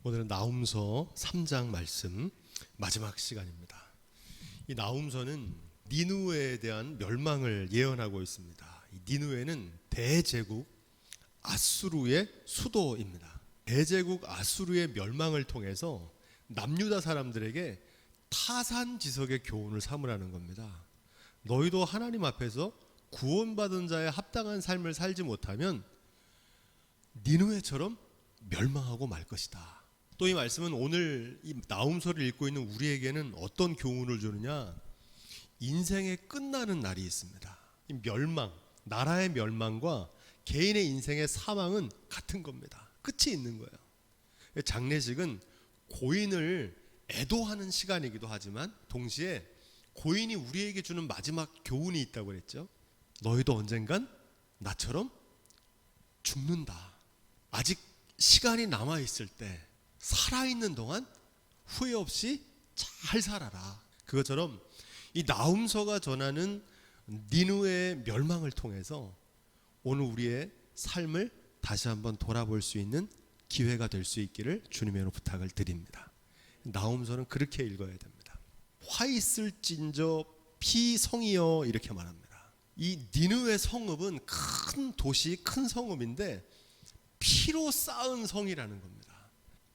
오늘은 나훔서 3장 말씀 마지막 시간입니다. 이 나훔서는 니느웨에 대한 멸망을 예언하고 있습니다. 이 니느웨는 대제국 아수르의 수도입니다. 대제국 아수르의 멸망을 통해서 남유다 사람들에게 타산지석의 교훈을 삼으라는 겁니다. 너희도 하나님 앞에서 구원받은 자의 합당한 삶을 살지 못하면 니느웨처럼 멸망하고 말 것이다. 또 이 말씀은 오늘 이 나훔서를 읽고 있는 우리에게는 어떤 교훈을 주느냐? 인생의 끝나는 날이 있습니다. 이 멸망, 나라의 멸망과 개인의 인생의 사망은 같은 겁니다. 끝이 있는 거예요. 장례식은 고인을 애도하는 시간이기도 하지만 동시에 고인이 우리에게 주는 마지막 교훈이 있다고 그랬죠. 너희도 언젠간 나처럼 죽는다. 아직 시간이 남아있을 때 살아있는 동안 후회 없이 잘 살아라. 그것처럼 이 나훔서가 전하는 니느웨의 멸망을 통해서 오늘 우리의 삶을 다시 한번 돌아볼 수 있는 기회가 될 수 있기를 주님의 부탁을 드립니다. 나훔서는 그렇게 읽어야 됩니다. 화 있을진저 피성이여 이렇게 말합니다. 이 니느웨 성읍은 큰 도시, 큰 성읍인데 피로 쌓은 성이라는 겁니다.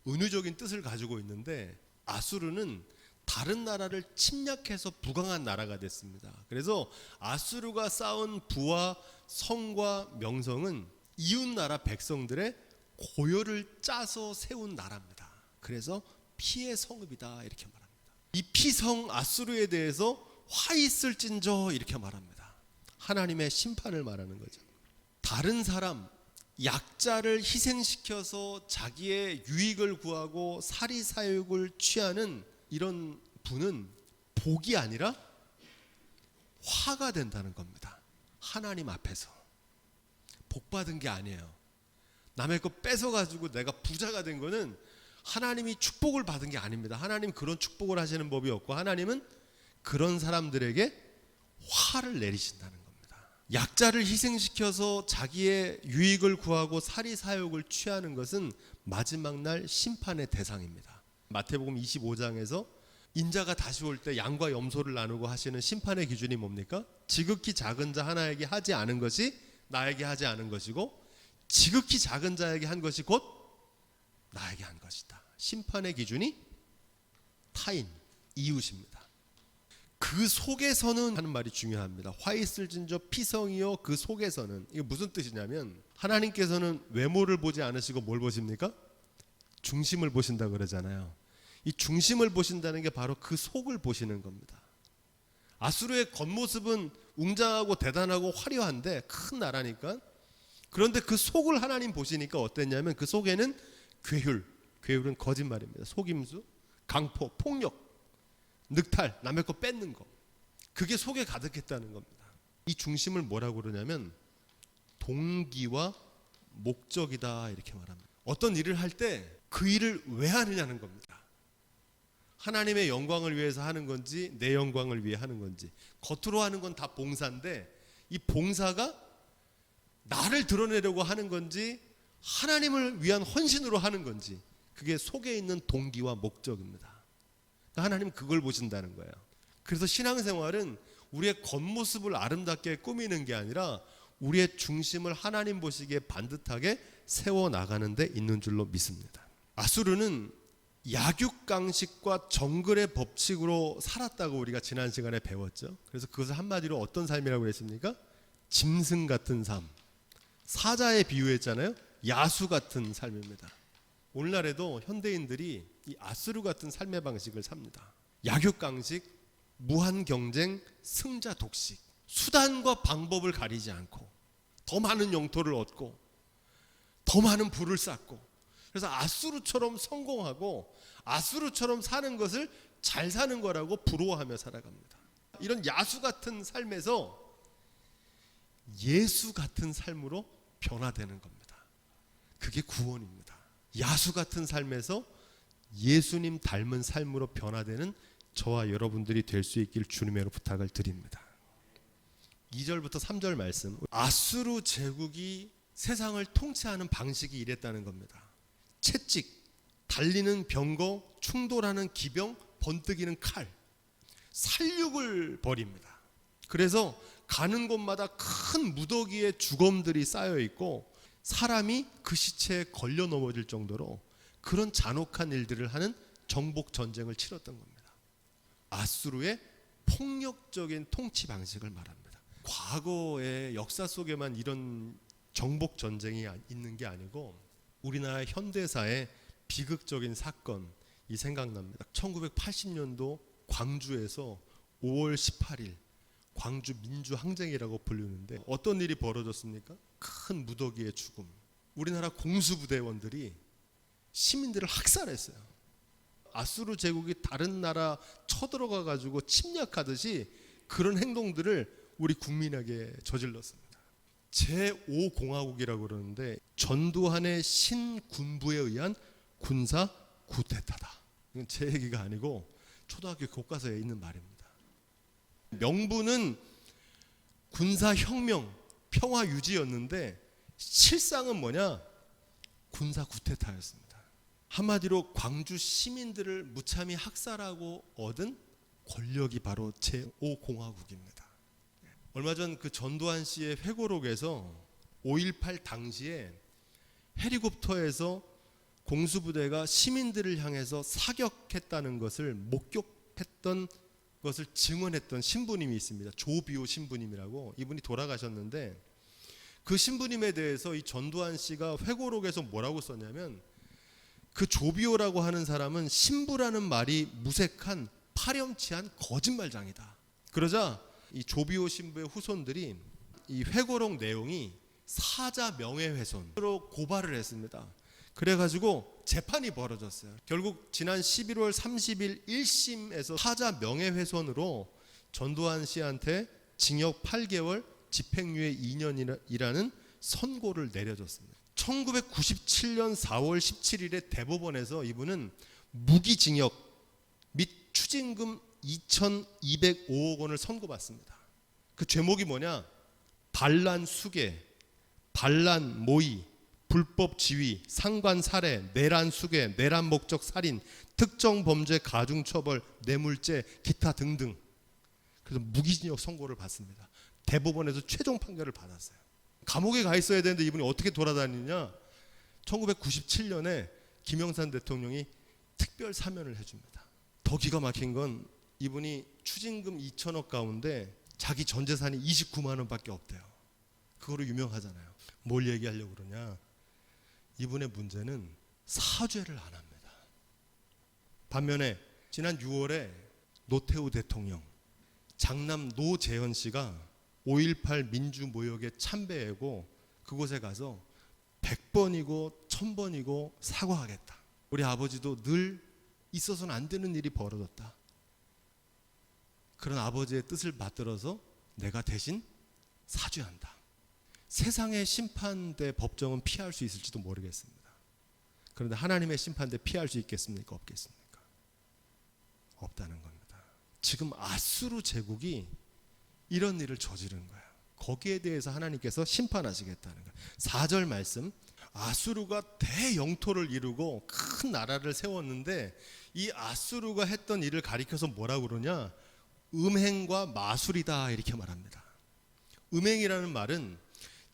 은유적인 뜻을 가지고 있는데 아수르는 다른 나라를 침략해서 부강한 나라가 됐습니다. 그래서 아수르가 쌓은 부와 성과 명성은 이웃나라 백성들의 고열을 짜서 세운 나라입니다. 그래서 피의 성읍이다 이렇게 말합니다. 이 피성 아수르에 대해서 화 있을진저 이렇게 말합니다. 하나님의 심판을 말하는 거죠. 다른 사람, 약자를 희생시켜서 자기의 유익을 구하고 사리사욕을 취하는 이런 분은 복이 아니라 화가 된다는 겁니다. 하나님 앞에서 복받은 게 아니에요. 남의 거 뺏어가지고 내가 부자가 된 거는 하나님이 축복을 받은 게 아닙니다. 하나님 그런 축복을 하시는 법이 없고 하나님은 그런 사람들에게 화를 내리신다는 겁니다. 약자를 희생시켜서 자기의 유익을 구하고 사리사욕을 취하는 것은 마지막 날 심판의 대상입니다. 마태복음 25장에서 인자가 다시 올 때 양과 염소를 나누고 하시는 심판의 기준이 뭡니까? 지극히 작은 자 하나에게 하지 않은 것이 나에게 하지 않은 것이고 지극히 작은 자에게 한 것이 곧 나에게 한 것이다. 심판의 기준이 타인, 이웃입니다. 그 속에서는 하는 말이 중요합니다. 화 있을진저 피성이여 그 속에서는. 이게 무슨 뜻이냐면 하나님께서는 외모를 보지 않으시고 뭘 보십니까? 중심을 보신다 그러잖아요. 이 중심을 보신다는 게 바로 그 속을 보시는 겁니다. 아수르의 겉모습은 웅장하고 대단하고 화려한데 큰 나라니까. 그런데 그 속을 하나님 보시니까 어땠냐면 그 속에는 괴율은 거짓말입니다. 속임수, 강포, 폭력, 늑탈, 남의 거 뺏는 거, 그게 속에 가득했다는 겁니다. 이 중심을 뭐라고 그러냐면 동기와 목적이다 이렇게 말합니다. 어떤 일을 할 때 그 일을 왜 하느냐는 겁니다. 하나님의 영광을 위해서 하는 건지 내 영광을 위해 하는 건지. 겉으로 하는 건 다 봉사인데 이 봉사가 나를 드러내려고 하는 건지 하나님을 위한 헌신으로 하는 건지, 그게 속에 있는 동기와 목적입니다. 하나님은 그걸 보신다는 거예요. 그래서 신앙생활은 우리의 겉모습을 아름답게 꾸미는 게 아니라 우리의 중심을 하나님 보시기에 반듯하게 세워나가는 데 있는 줄로 믿습니다. 아수르는 약육강식과 정글의 법칙으로 살았다고 우리가 지난 시간에 배웠죠. 그래서 그것을 한마디로 어떤 삶이라고 했습니까? 짐승 같은 삶. 사자에 비유했잖아요. 야수 같은 삶입니다. 오늘날에도 현대인들이 이 아수르 같은 삶의 방식을 삽니다. 약육강식, 무한경쟁, 승자 독식. 수단과 방법을 가리지 않고 더 많은 영토를 얻고 더 많은 부를 쌓고, 그래서 아수르처럼 성공하고 아수르처럼 사는 것을 잘 사는 거라고 부러워하며 살아갑니다. 이런 야수 같은 삶에서 예수 같은 삶으로 변화되는 겁니다. 그게 구원입니다. 야수 같은 삶에서 예수님 닮은 삶으로 변화되는 저와 여러분들이 될 수 있길 주님으로 부탁을 드립니다. 2절부터 3절 말씀. 아수르 제국이 세상을 통치하는 방식이 이랬다는 겁니다. 채찍, 달리는 병거, 충돌하는 기병, 번뜩이는 칼, 살육을 벌입니다. 그래서 가는 곳마다 큰 무더기에 주검들이 쌓여 있고 사람이 그 시체에 걸려 넘어질 정도로 그런 잔혹한 일들을 하는 정복 전쟁을 치렀던 겁니다. 아수르의 폭력적인 통치 방식을 말합니다. 과거의 역사 속에만 이런 정복 전쟁이 있는 게 아니고 우리나라 현대사의 비극적인 사건이 생각납니다. 1980년도 광주에서 5월 18일 광주 민주항쟁이라고 불리는데 어떤 일이 벌어졌습니까? 큰 무더기의 죽음. 우리나라 공수부대원들이 시민들을 학살했어요. 아수르 제국이 다른 나라 쳐들어가 가지고 침략하듯이 그런 행동들을 우리 국민에게 저질렀습니다. 제5공화국이라고 그러는데 전두환의 신군부에 의한 군사 쿠데타다. 이건 제 얘기가 아니고 초등학교 교과서에 있는 말입니다. 명분은 군사혁명, 평화 유지였는데 실상은 뭐냐? 군사 쿠데타였습니다. 한마디로 광주 시민들을 무참히 학살하고 얻은 권력이 바로 제5공화국입니다. 얼마 전 그 전두환 씨의 회고록에서 5.18 당시에 헬리콥터에서 공수부대가 시민들을 향해서 사격했다는 것을 목격했던 것을 증언했던 신부님이 있습니다. 조비오 신부님이라고. 이분이 돌아가셨는데 그 신부님에 대해서 이 전두환 씨가 회고록에서 뭐라고 썼냐면 그 조비오라고 하는 사람은 신부라는 말이 무색한 파렴치한 거짓말장이다. 그러자 이 조비오 신부의 후손들이 이 회고록 내용이 사자 명예훼손으로 고발을 했습니다. 그래가지고 재판이 벌어졌어요. 결국 지난 11월 30일 1심에서 사자 명예훼손으로 전두환 씨한테 징역 8개월, 집행유예 2년이라는 선고를 내려줬습니다. 1997년 4월 17일에 대법원에서 이분은 무기징역 및 추징금 2,205억 원을 선고받습니다. 그 죄목이 뭐냐? 반란 수괴, 반란 모의, 불법 지위, 상관 살해, 내란 수괴, 내란 목적 살인, 특정 범죄 가중 처벌, 뇌물죄, 기타 등등. 그래서 무기징역 선고를 받습니다. 대법원에서 최종 판결을 받았어요. 감옥에 가 있어야 되는데 이분이 어떻게 돌아다니냐? 1997년에 김영삼 대통령이 특별 사면을 해줍니다. 더 기가 막힌 건 이분이 추징금 2천억 가운데 자기 전 재산이 29만 원밖에 없대요. 그거로 유명하잖아요. 뭘 얘기하려고 그러냐? 이분의 문제는 사죄를 안 합니다. 반면에 지난 6월에 노태우 대통령, 장남 노재현 씨가 5.18 민주모욕에 참배하고 그곳에 가서 100번이고 1000번이고 사과하겠다. 우리 아버지도 늘 있어서는 안 되는 일이 벌어졌다. 그런 아버지의 뜻을 받들어서 내가 대신 사죄한다. 세상의 심판대 법정은 피할 수 있을지도 모르겠습니다. 그런데 하나님의 심판대 피할 수 있겠습니까? 없겠습니까? 없다는 겁니다. 지금 아수르 제국이 이런 일을 저지른 거예요. 거기에 대해서 하나님께서 심판하시겠다는 거예요. 4절 말씀, 아수르가 대영토를 이루고 큰 나라를 세웠는데 이 아수르가 했던 일을 가리켜서 뭐라고 그러냐? 음행과 마술이다 이렇게 말합니다. 음행이라는 말은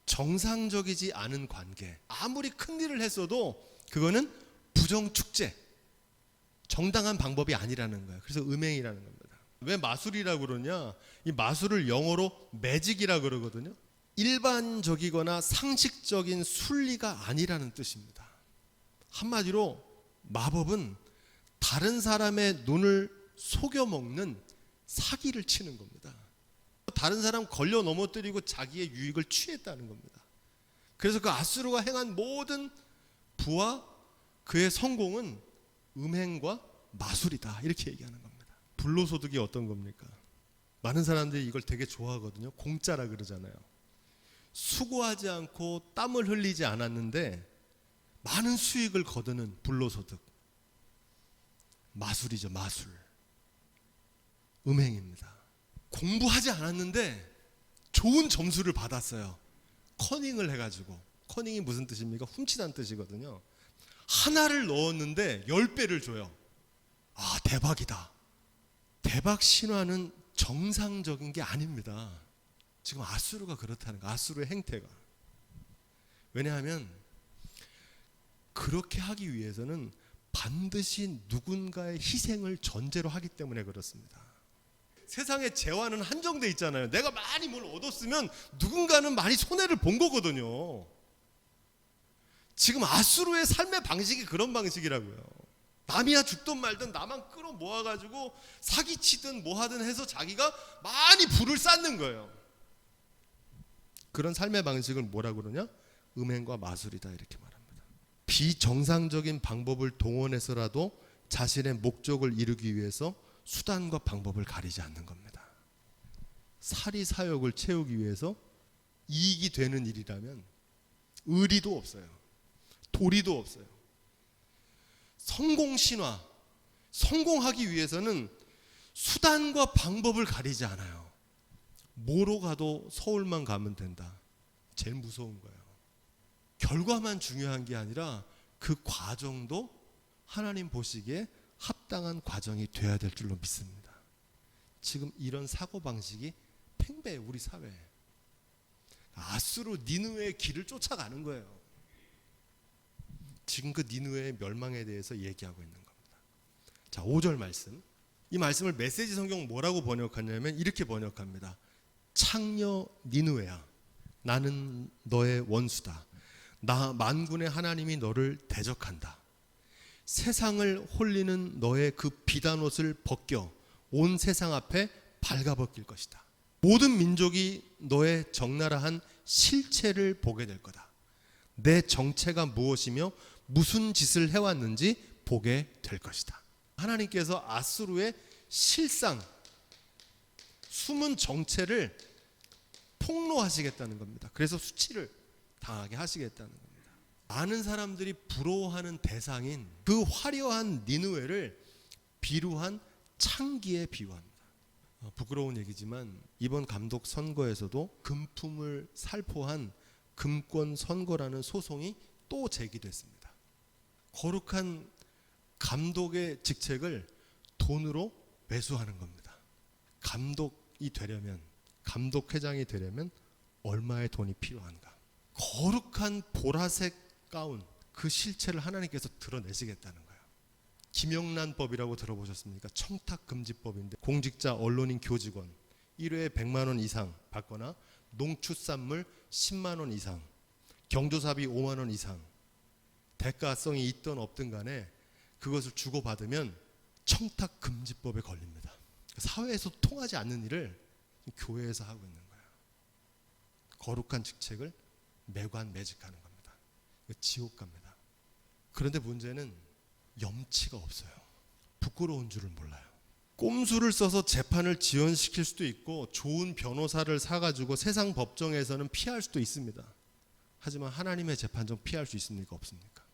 정상적이지 않은 관계, 아무리 큰 일을 했어도 그거는 부정축제, 정당한 방법이 아니라는 거예요. 그래서 음행이라는 겁니다. 왜 마술이라고 그러냐? 이 마술을 영어로 매직이라고 그러거든요. 일반적이거나 상식적인 순리가 아니라는 뜻입니다. 한마디로 마법은 다른 사람의 눈을 속여먹는 사기를 치는 겁니다. 다른 사람 걸려 넘어뜨리고 자기의 유익을 취했다는 겁니다. 그래서 그 아수르가 행한 모든 부와 그의 성공은 음행과 마술이다 이렇게 얘기하는 겁니다. 불로소득이 어떤 겁니까? 많은 사람들이 이걸 되게 좋아하거든요. 공짜라 그러잖아요. 수고하지 않고 땀을 흘리지 않았는데 많은 수익을 거두는 불로소득. 마술이죠, 마술. 음행입니다. 공부하지 않았는데 좋은 점수를 받았어요. 커닝을 해가지고. 커닝이 무슨 뜻입니까? 훔치다는 뜻이거든요. 하나를 넣었는데 10배를 줘요. 아, 대박이다. 대박 신화는 정상적인 게 아닙니다. 지금 아수르가 그렇다는 거, 아수르의 행태가. 왜냐하면 그렇게 하기 위해서는 반드시 누군가의 희생을 전제로 하기 때문에 그렇습니다. 세상의 재화는 한정돼 있잖아요. 내가 많이 뭘 얻었으면 누군가는 많이 손해를 본 거거든요. 지금 아수르의 삶의 방식이 그런 방식이라고요. 남이야 죽든 말든 나만 끌어 모아가지고 사기치든 뭐하든 해서 자기가 많이 부를 쌓는 거예요. 그런 삶의 방식을 뭐라고 그러냐? 음행과 마술이다, 이렇게 말합니다. 비정상적인 방법을 동원해서라도 자신의 목적을 이루기 위해서 수단과 방법을 가리지 않는 겁니다. 사리사욕을 채우기 위해서 이익이 되는 일이라면 의리도 없어요. 도리도 없어요. 성공신화, 성공하기 위해서는 수단과 방법을 가리지 않아요. 뭐로 가도 서울만 가면 된다. 제일 무서운 거예요. 결과만 중요한 게 아니라 그 과정도 하나님 보시기에 합당한 과정이 돼야 될 줄로 믿습니다. 지금 이런 사고방식이 팽배해, 우리 사회에. 아수르 니느웨의 길을 쫓아가는 거예요. 지금 그 니느웨의 멸망에 대해서 얘기하고 있는 겁니다. 자, 5절 말씀. 이 말씀을 메시지 성경 뭐라고 번역하냐면 이렇게 번역합니다. 창녀 니느웨야, 나는 너의 원수다. 나 만군의 하나님이 너를 대적한다. 세상을 홀리는 너의 그 비단옷을 벗겨 온 세상 앞에 발가벗길 것이다. 모든 민족이 너의 적나라한 실체를 보게 될 거다. 내 정체가 무엇이며 무슨 짓을 해왔는지 보게 될 것이다. 하나님께서 아수르의 실상, 숨은 정체를 폭로하시겠다는 겁니다. 그래서 수치를 당하게 하시겠다는 겁니다. 많은 사람들이 부러워하는 대상인 그 화려한 니느웨를 비루한 창기에 비유합니다. 부끄러운 얘기지만 이번 감독 선거에서도 금품을 살포한 금권 선거라는 소송이 또 제기됐습니다. 거룩한 감독의 직책을 돈으로 매수하는 겁니다. 감독이 되려면, 감독회장이 되려면 얼마의 돈이 필요한가? 거룩한 보라색 가운, 그 실체를 하나님께서 드러내시겠다는 거예요. 김영란법이라고 들어보셨습니까? 청탁금지법인데 공직자, 언론인, 교직원 1회에 100만 원 이상 받거나 농축산물 10만 원 이상, 경조사비 5만 원 이상, 대가성이 있든 없든 간에 그것을 주고받으면 청탁금지법에 걸립니다. 사회에서 통하지 않는 일을 교회에서 하고 있는 거예요. 거룩한 직책을 매관매직하는 겁니다. 지옥 갑니다. 그런데 문제는 염치가 없어요. 부끄러운 줄을 몰라요. 꼼수를 써서 재판을 지연시킬 수도 있고 좋은 변호사를 사가지고 세상 법정에서는 피할 수도 있습니다. 하지만 하나님의 재판정 피할 수 있습니까? 없습니까?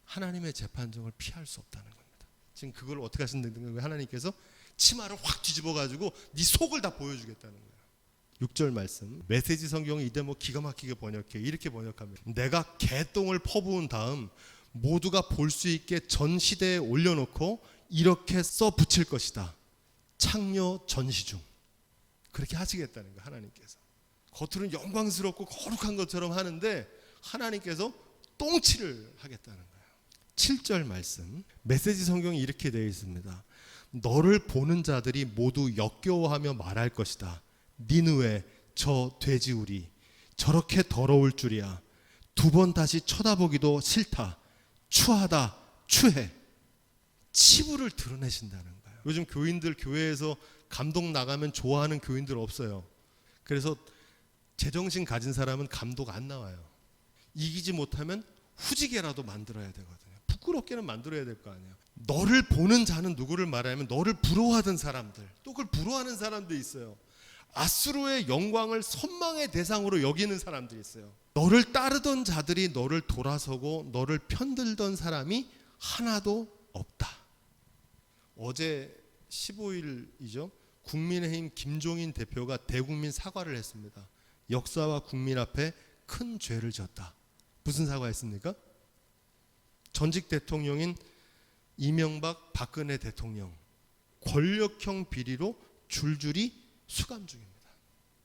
하나님의 재판정을 피할 수 없다는 겁니다. 지금 그걸 어떻게 하신다는 거예요? 하나님께서 치마를 확 뒤집어가지고 네 속을 다 보여주겠다는 거예요. 6절 말씀, 메시지 성경이 이 대목 기가 막히게 번역해. 이렇게 번역합니다. 내가 개똥을 퍼부은 다음 모두가 볼 수 있게 전 시대에 올려놓고 이렇게 써 붙일 것이다. 창녀 전시 중. 그렇게 하시겠다는 거예요. 하나님께서. 겉으로는 영광스럽고 거룩한 것처럼 하는데 하나님께서 똥칠을 하겠다는 거예요. 7절 말씀, 메시지 성경이 이렇게 되어 있습니다. 너를 보는 자들이 모두 역겨워하며 말할 것이다. 니느웨 저 돼지우리 저렇게 더러울 줄이야. 두 번 다시 쳐다보기도 싫다. 추하다. 추해. 치부를 드러내신다는 거예요. 요즘 교인들 교회에서 감독 나가면 좋아하는 교인들 없어요. 그래서 제정신 가진 사람은 감독 안 나와요. 이기지 못하면 후지게라도 만들어야 되거든요. 부끄럽게는 만들어야 될 거 아니에요. 너를 보는 자는 누구를 말하냐면 너를 부러워하던 사람들, 또 그걸 부러워하는 사람들이 있어요. 아수르의 영광을 선망의 대상으로 여기는 사람들이 있어요. 너를 따르던 자들이 너를 돌아서고 너를 편들던 사람이 하나도 없다. 어제 15일이죠. 국민의힘 김종인 대표가 대국민 사과를 했습니다. 역사와 국민 앞에 큰 죄를 지었다. 무슨 사과했습니까? 전직 대통령인 이명박 박근혜 대통령 권력형 비리로 줄줄이 수감 중입니다.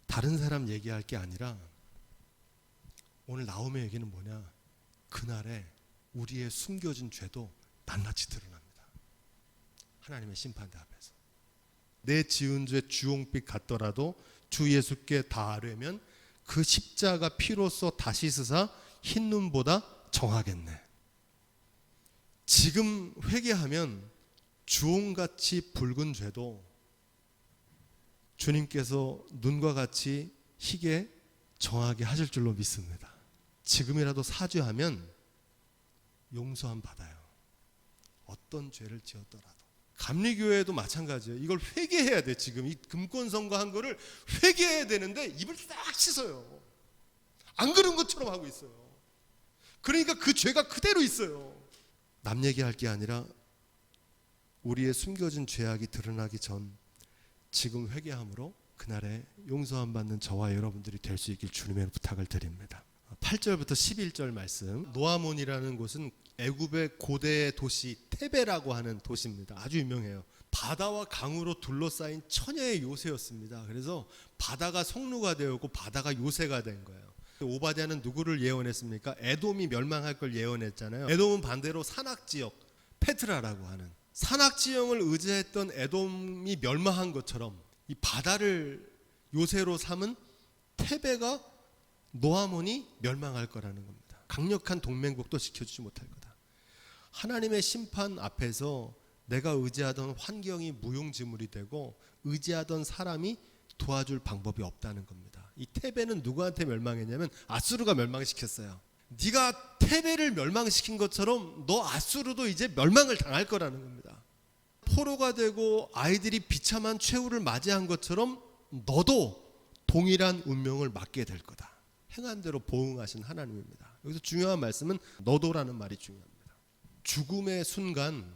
다른 사람 얘기할 게 아니라 오늘 나홈의 얘기는 뭐냐? 그날에 우리의 숨겨진 죄도 낱낱이 드러납니다. 하나님의 심판대 앞에서. 내 지은 죄 주홍빛 같더라도 주 예수께 다하려면 그 십자가 피로써 다시 쓰사 흰 눈보다 정하겠네. 지금 회개하면 주홍같이 붉은 죄도 주님께서 눈과 같이 희게 정하게 하실 줄로 믿습니다. 지금이라도 사죄하면 용서함 받아요. 어떤 죄를 지었더라도. 감리교회도 마찬가지예요. 이걸 회개해야 돼. 지금 이 금권선거한 거를 회개해야 되는데 입을 딱 씻어요. 안 그런 것처럼 하고 있어요. 그러니까 그 죄가 그대로 있어요. 남 얘기할 게 아니라 우리의 숨겨진 죄악이 드러나기 전 지금 회개함으로 그날에 용서함 받는 저와 여러분들이 될 수 있길 주님의 부탁을 드립니다. 8절부터 11절 말씀. 노아몬이라는 곳은 애굽의 고대 도시 테베라고 하는 도시입니다. 아주 유명해요. 바다와 강으로 둘러싸인 처녀의 요새였습니다. 그래서 바다가 성루가 되었고 바다가 요새가 된 거예요. 오바댜는 누구를 예언했습니까? 에돔이 멸망할 걸 예언했잖아요. 에돔은 반대로 산악지역 페트라라고 하는 산악지형을 의지했던 에돔이 멸망한 것처럼 이 바다를 요새로 삼은 테베가 노아몬이 멸망할 거라는 겁니다. 강력한 동맹국도 지켜주지 못할 거다. 하나님의 심판 앞에서 내가 의지하던 환경이 무용지물이 되고 의지하던 사람이 도와줄 방법이 없다는 겁니다. 이 테베는 누구한테 멸망했냐면 아수르가 멸망시켰어요. 네가 테베를 멸망시킨 것처럼 너 아수르도 이제 멸망을 당할 거라는 겁니다. 포로가 되고 아이들이 비참한 최후를 맞이한 것처럼 너도 동일한 운명을 맞게 될 거다. 행한 대로 보응하신 하나님입니다. 여기서 중요한 말씀은 너도라는 말이 중요합니다. 죽음의 순간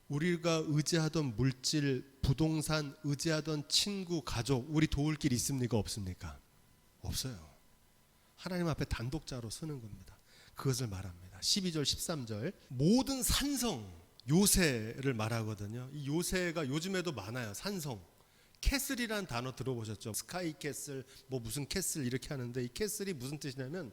우리가 의지하던 물질, 부동산, 의지하던 친구, 가족, 우리 도울 길 있습니까? 없습니까? 없어요. 하나님 앞에 단독자로 서는 겁니다. 그것을 말합니다. 12절, 13절. 모든 산성, 요새를 말하거든요. 이 요새가 요즘에도 많아요. 산성. 캐슬이라는 단어 들어보셨죠? 스카이 캐슬, 뭐 무슨 캐슬 이렇게 하는데 이 캐슬이 무슨 뜻이냐면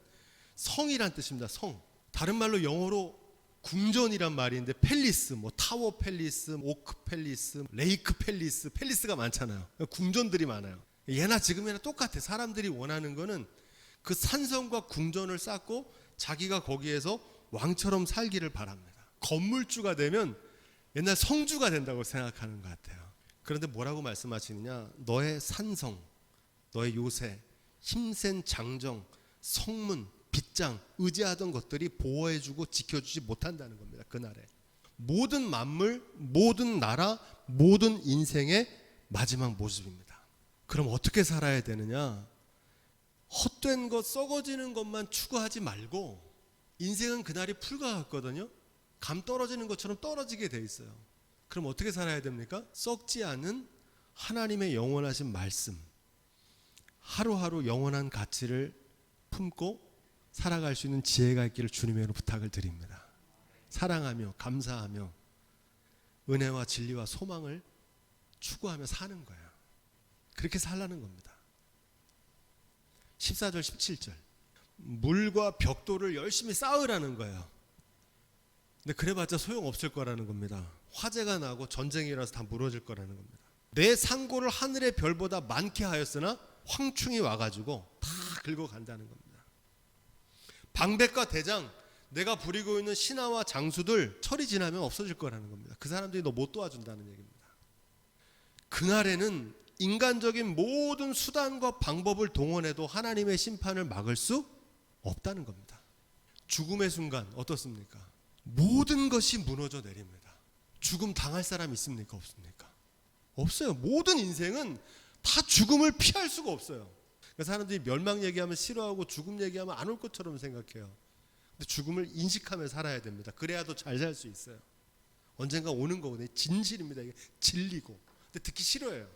성이란 뜻입니다. 성. 다른 말로 영어로 궁전이란 말인데 팰리스, 뭐 타워 팰리스, 오크 팰리스, 레이크 팰리스, 팰리스가 많잖아요. 궁전들이 많아요. 예나 지금이나 똑같아. 사람들이 원하는 거는 그 산성과 궁전을 쌓고 자기가 거기에서 왕처럼 살기를 바랍니다. 건물주가 되면 옛날 성주가 된다고 생각하는 것 같아요. 그런데 뭐라고 말씀하시느냐? 너의 산성, 너의 요새, 힘센 장정, 성문, 빗장, 의지하던 것들이 보호해주고 지켜주지 못한다는 겁니다. 그날에 모든 만물, 모든 나라, 모든 인생의 마지막 모습입니다. 그럼 어떻게 살아야 되느냐? 헛된 것, 썩어지는 것만 추구하지 말고 인생은 그날이 풀과 같거든요. 감 떨어지는 것처럼 떨어지게 돼 있어요. 그럼 어떻게 살아야 됩니까? 썩지 않은 하나님의 영원하신 말씀, 하루하루 영원한 가치를 품고 살아갈 수 있는 지혜가 있기를 주님의 이름으로 부탁을 드립니다. 사랑하며 감사하며 은혜와 진리와 소망을 추구하며 사는 거예요. 그렇게 살라는 겁니다. 14절 17절. 물과 벽돌을 열심히 쌓으라는 거예요. 근데 그래봤자 소용없을 거라는 겁니다. 화재가 나고 전쟁이 일어나서 다 무너질 거라는 겁니다. 내 상고를 하늘의 별보다 많게 하였으나 황충이 와가지고 다 긁어간다는 겁니다. 방백과 대장, 내가 부리고 있는 신하와 장수들 철이 지나면 없어질 거라는 겁니다. 그 사람들이 너 못 도와준다는 얘기입니다. 그날에는 인간적인 모든 수단과 방법을 동원해도 하나님의 심판을 막을 수 없다는 겁니다. 죽음의 순간 어떻습니까? 모든 것이 무너져 내립니다. 죽음 당할 사람 있습니까? 없습니까? 없어요. 모든 인생은 다 죽음을 피할 수가 없어요. 사람들이 멸망 얘기하면 싫어하고 죽음 얘기하면 안 올 것처럼 생각해요. 근데 죽음을 인식하며 살아야 됩니다. 그래야 더 잘 살 수 있어요. 언젠가 오는 거거든요. 진실입니다. 이게 진리고. 근데 듣기 싫어해요.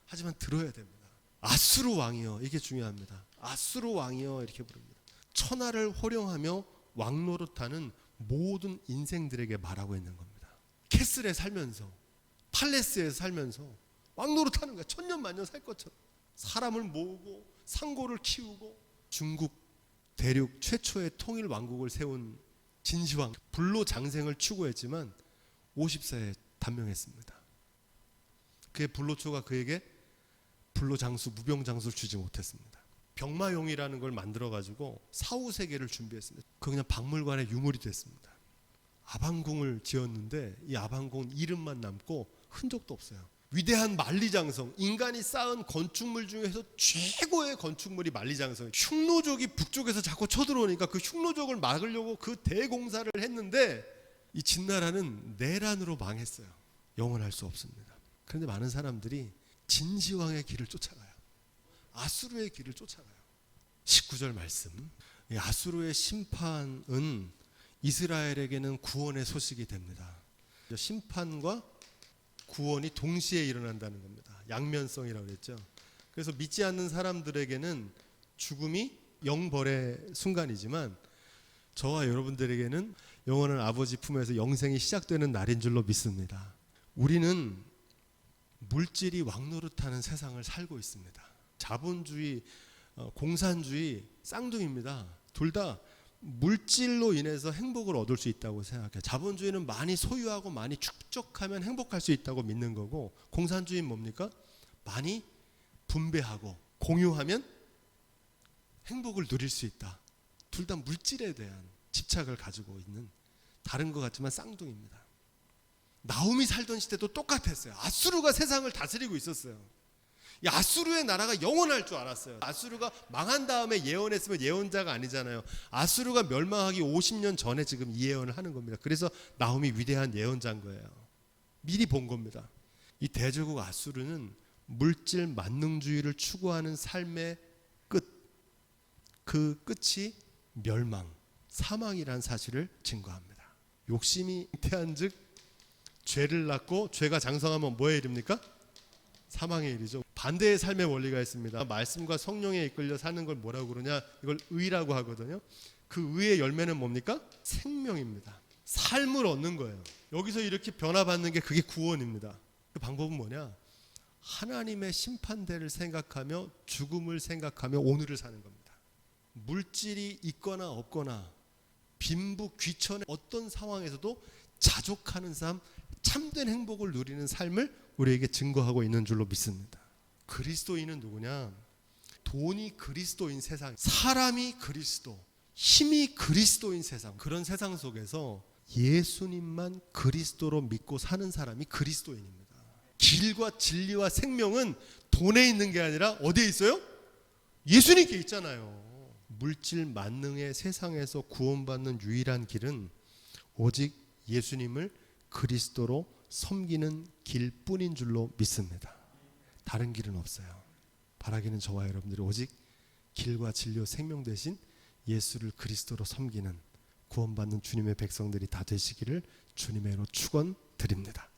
하지만 들어야 됩니다. 아수르 왕이여, 이게 중요합니다. 아수르 왕이여 이렇게 부릅니다. 천하를 호령하며 왕노릇하는 모든 인생들에게 말하고 있는 겁니다. 캐슬에 살면서, 팔레스에 살면서 왕노릇하는 거야. 천년만년 살 것처럼. 사람을 모으고 상고를 키우고 중국 대륙 최초의 통일 왕국을 세운 진시황, 불로장생을 추구했지만 50세에 단명했습니다. 그의 불로초가 그에게 불로장수, 무병장수를 주지 못했습니다. 병마용이라는 걸 만들어가지고 사후세계를 준비했습니다. 그 그냥 박물관의 유물이 됐습니다. 아방궁을 지었는데 이 아방궁은 이름만 남고 흔적도 없어요. 위대한 만리장성, 인간이 쌓은 건축물 중에서 최고의 건축물이 만리장성이에요. 흉노족이 북쪽에서 자꾸 쳐들어오니까 그 흉노족을 막으려고 그 대공사를 했는데 이 진나라는 내란으로 망했어요. 영원할 수 없습니다. 그런데 많은 사람들이 진시황의 길을 쫓아가요. 아수르의 길을 쫓아가요. 19절 말씀, 이 아수르의 심판은 이스라엘에게는 구원의 소식이 됩니다. 심판과 구원이 동시에 일어난다는 겁니다. 양면성이라고 그랬죠. 그래서 믿지 않는 사람들에게는 죽음이 영벌의 순간이지만 저와 여러분들에게는 영원한 아버지 품에서 영생이 시작되는 날인 줄로 믿습니다. 우리는 물질이 왕노릇하는 세상을 살고 있습니다. 자본주의, 공산주의 쌍둥이입니다. 둘 다 물질로 인해서 행복을 얻을 수 있다고 생각해요. 자본주의는 많이 소유하고 많이 축적하면 행복할 수 있다고 믿는 거고, 공산주의는 뭡니까? 많이 분배하고 공유하면 행복을 누릴 수 있다. 둘 다 물질에 대한 집착을 가지고 있는 다른 것 같지만 쌍둥이입니다. 나홈이 살던 시대도 똑같았어요. 아수르가 세상을 다스리고 있었어요. 이 아수르의 나라가 영원할 줄 알았어요. 아수르가 망한 다음에 예언했으면 예언자가 아니잖아요. 아수르가 멸망하기 50년 전에 지금 이 예언을 하는 겁니다. 그래서 나홈이 위대한 예언자인 거예요. 미리 본 겁니다. 이 대제국 아수르는 물질 만능주의를 추구하는 삶의 끝, 그 끝이 멸망, 사망이라는 사실을 증거합니다. 욕심이 잉태한즉 죄를 낳고 죄가 장성하면 뭐에 이릅니까? 사망의 일이죠. 반대의 삶의 원리가 있습니다. 말씀과 성령에 이끌려 사는 걸 뭐라고 그러냐? 이걸 의라고 하거든요. 그 의의 열매는 뭡니까? 생명입니다. 삶을 얻는 거예요. 여기서 이렇게 변화받는 게 그게 구원입니다. 그 방법은 뭐냐? 하나님의 심판대를 생각하며 죽음을 생각하며 오늘을 사는 겁니다. 물질이 있거나 없거나 빈부 귀천의 어떤 상황에서도 자족하는 삶, 참된 행복을 누리는 삶을 우리에게 증거하고 있는 줄로 믿습니다. 그리스도인은 누구냐? 돈이 그리스도인 세상, 사람이 그리스도, 힘이 그리스도인 세상, 그런 세상 속에서 예수님만 그리스도로 믿고 사는 사람이 그리스도인입니다. 길과 진리와 생명은 돈에 있는 게 아니라 어디에 있어요? 예수님께 있잖아요. 물질 만능의 세상에서 구원받는 유일한 길은 오직 예수님을 그리스도로 섬기는 길뿐인 줄로 믿습니다. 다른 길은 없어요. 바라기는 저와 여러분들이 오직 길과 진리와 생명 대신 예수를 그리스도로 섬기는 구원받는 주님의 백성들이 다 되시기를 주님의로 축원드립니다.